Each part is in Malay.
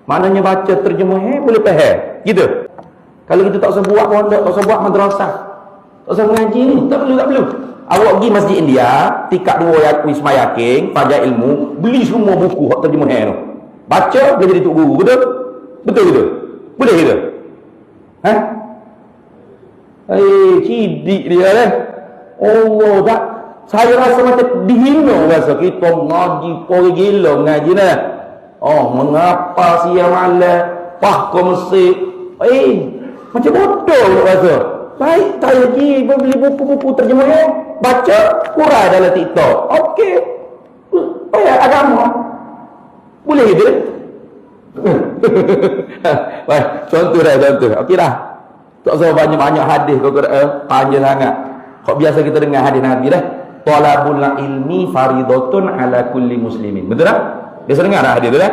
Maknanya baca terjemah boleh faham. Gitu. Kalau kita tak usah buat pondok, tak usah buat madrasah, tak usah mengaji ni, tak perlu. Awak pergi masjid India, tikak dua Wisma Yakin, Fajar Ilmu, beli semua buku hak terjemah tu. Baca, dia jadi tok guru. Betul? Betul gitu? Boleh gitu? Ha? Cidik dia lah. Allah tak. Saya rasa macam dihina rasa kita ngaji, pori gila mengaji nah. Oh, mengapa siang malam, kau mesti macam bodoh rasa. Baik, saya pergi beli buku-buku terjemah baca, kurang dalam TikTok. Okey. Payah agama. Boleh gitu? Baik, contoh. Okey dah. Tak usah banyak-banyak hadis kau panjang sangat. Kok biasa kita dengar hadis Nabi dah. Talabul ilmi faridatun ala kulli muslimin. Betul tak? Biasa dengar dah hadis tu dah.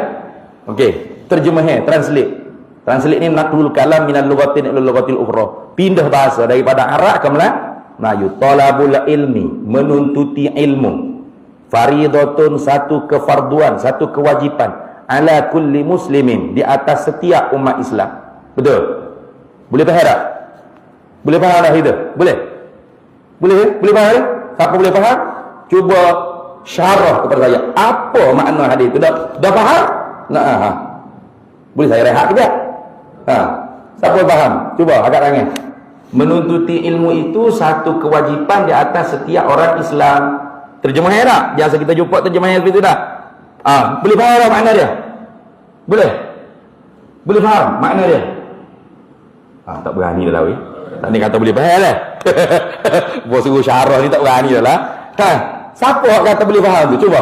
Okey, terjemah translate. Translate ni naqlul kalam minal lughatin ila lughatil ukhra. Pindah bahasa daripada Arab ke Melayu. Talabul ilmi, menuntuti ilmu. Faridatun, satu kefarduan, satu kewajipan ala kulli muslimin, di atas setiap umat Islam. Betul? Boleh faham tak? Boleh faham dah itu? Boleh? Boleh faham? Siapa boleh faham? Cuba syarah kepada saya. Apa makna hadis itu? Dah faham? Nah, boleh saya rehat kejap? Siapa faham? Cuba angkat tangan. Menuntuti ilmu itu satu kewajipan di atas setiap orang Islam. Terjemah tak? Biasa kita jumpa terjemah seperti itu dah. Boleh faham tak makna dia? Boleh? Boleh faham makna dia? Tak berani dah lah weh. Tak ni kata boleh faham lah. Bos suruh syarah ni tak berani dah lah. Siapa kata boleh faham tu? Cuba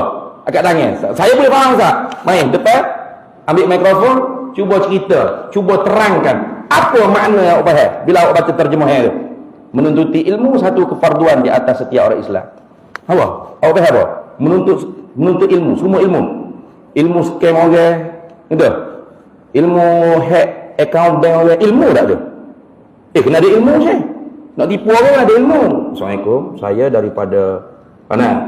angkat tangan. Saya boleh faham tak? Main depan, ambil mikrofon, cuba cerita, cuba terangkan apa makna awak faham bila awak baca terjemah tu. Menuntuti ilmu satu kefarduan di atas setiap orang Islam. Apa? Awak faham apa? Menuntut ilmu, semua ilmu. Ilmu scam orang, gitu. Ilmu hack account bank orang, ilmu tak tu? Kena ada ilmu je. Nak tipu orang ada ilmu. Assalamualaikum, saya daripada mana?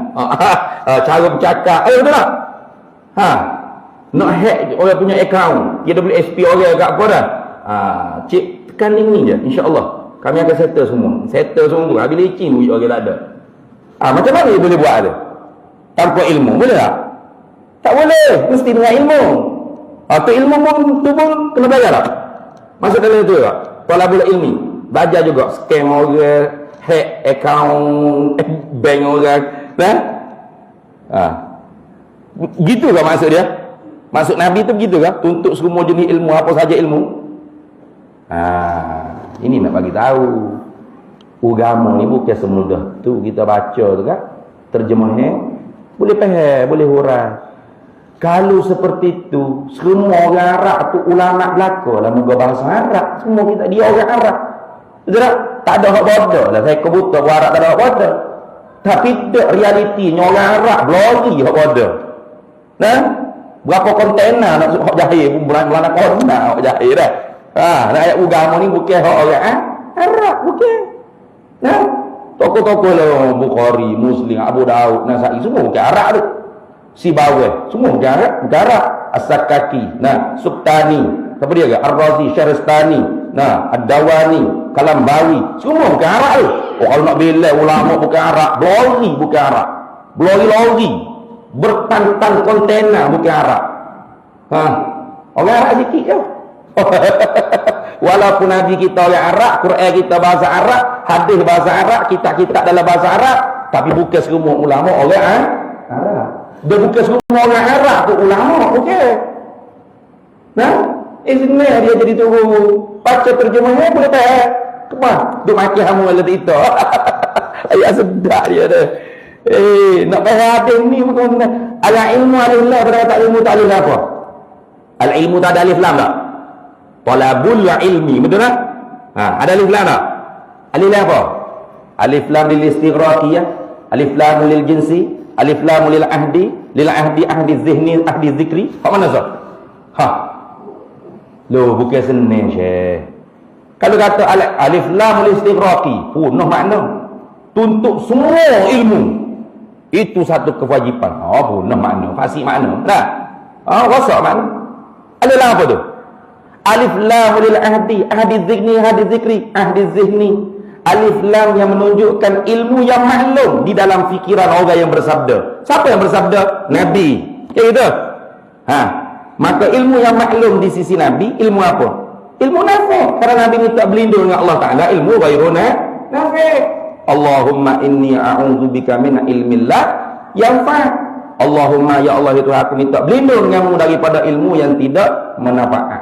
Cara bercakap. Betul tak? Nak hack orang punya account, dia dah beli SP orang kat apa dah? Cik tekan link ni je, insya-Allah. Kami akan settle semua. Settle semua. Habis licin duit orang tak ada. Macam mana dia boleh buat tu? Tanpa ilmu, boleh tak? Tak boleh, mesti dengan ilmu. Tu ilmu pun kena belajar tak? Masuk dalam itu tak? Talabul ilmi, belajar juga scam orang, hack account bank orang, gitu ke maksud dia? Maksud Nabi tu begitu ke? Tuntut semua jenis ilmu, apa saja ilmu. Ini nak bagi tahu. Agama ni bukan semudah tu kita baca tu kan. Terjemahnya boleh faham, boleh huraian. Kalau seperti itu, semua orang Arab tu ulama belaka lah muka bahasa Arab. Semua kita dia orang Arab. Betul tak? Tak ada hak bodoh lah. Saya kebuta orang Arab tak ada hak bodoh. Tapi tak realitinya orang Arab blori hak bodoh. Berapa kontainer nak hak jahil pun bulan-bulan corona hak jahil dah. Nak ayat agama ni bukan hak orang Arab, bukan. Tokoh-tokoh lah Bukhari, Muslim, Abu Daud, Nasai semua bukan Arab tu. Sibawai semua bukan Arab. As-Sakaki, Subtani, apa dia ke? Ar-Razi, Syahristani, Ad-Dawani, Kalambawi, semua bukan Arab tu. Kalau nak bilang ulama bukan Arab, blori bukan Arab. Blori bertantan kontainer bukan Arab. Orang Arab sikit je. Walaupun Nabi kita orang Arab, Quran kita bahasa Arab, hadis bahasa Arab, kitab-kitab dalam bahasa Arab, tapi bukan semua ulama orang Arab. Dia bukan semua orang Arab tu ulama, okey. Sebenarnya dia jadi tunggu baca terjemahnya boleh tak? Kemah? Duk maki hamu ala itu. Ayat sedap dia tu. Nak faham hadis ni bukan al-ilmu alillah, pada tak ilmu tak alillah apa? Al-ilmu tak ada alif lam tak? Talabul ilmi, betul tak? Ada alif lam tak? Alif lam apa? Alif lam lil istighraqiyah, alif lam lil jinsi, alif lam lil ahdi, ahdi zihni, ahdi zikri. Apa mana tu? Bukan senang Syekh. Kalau kata alif lam lil istighraqi, penuh makna. Tuntut semua ilmu. Itu satu kewajipan. Penuh makna, fasih makna. Rosak makna. Alif lam apa tu? Alif lam lil ahdi, ahdi zikni, ahdi zikri, ahdi zihni. Alif lam yang menunjukkan ilmu yang maklum di dalam fikiran orang yang bersabda. Siapa yang bersabda? Nabi. Ya gitu. Maka ilmu yang maklum di sisi Nabi, ilmu apa? Ilmu nafi'. Karena Nabi minta berlindung dengan Allah Ta'ala, ilmu ghairuna nafi'. Allahumma inni a'udzubika min ilmin la yanfa'. Allahumma ya Allah itu aku minta berlindung denganmu daripada ilmu yang tidak manfaat.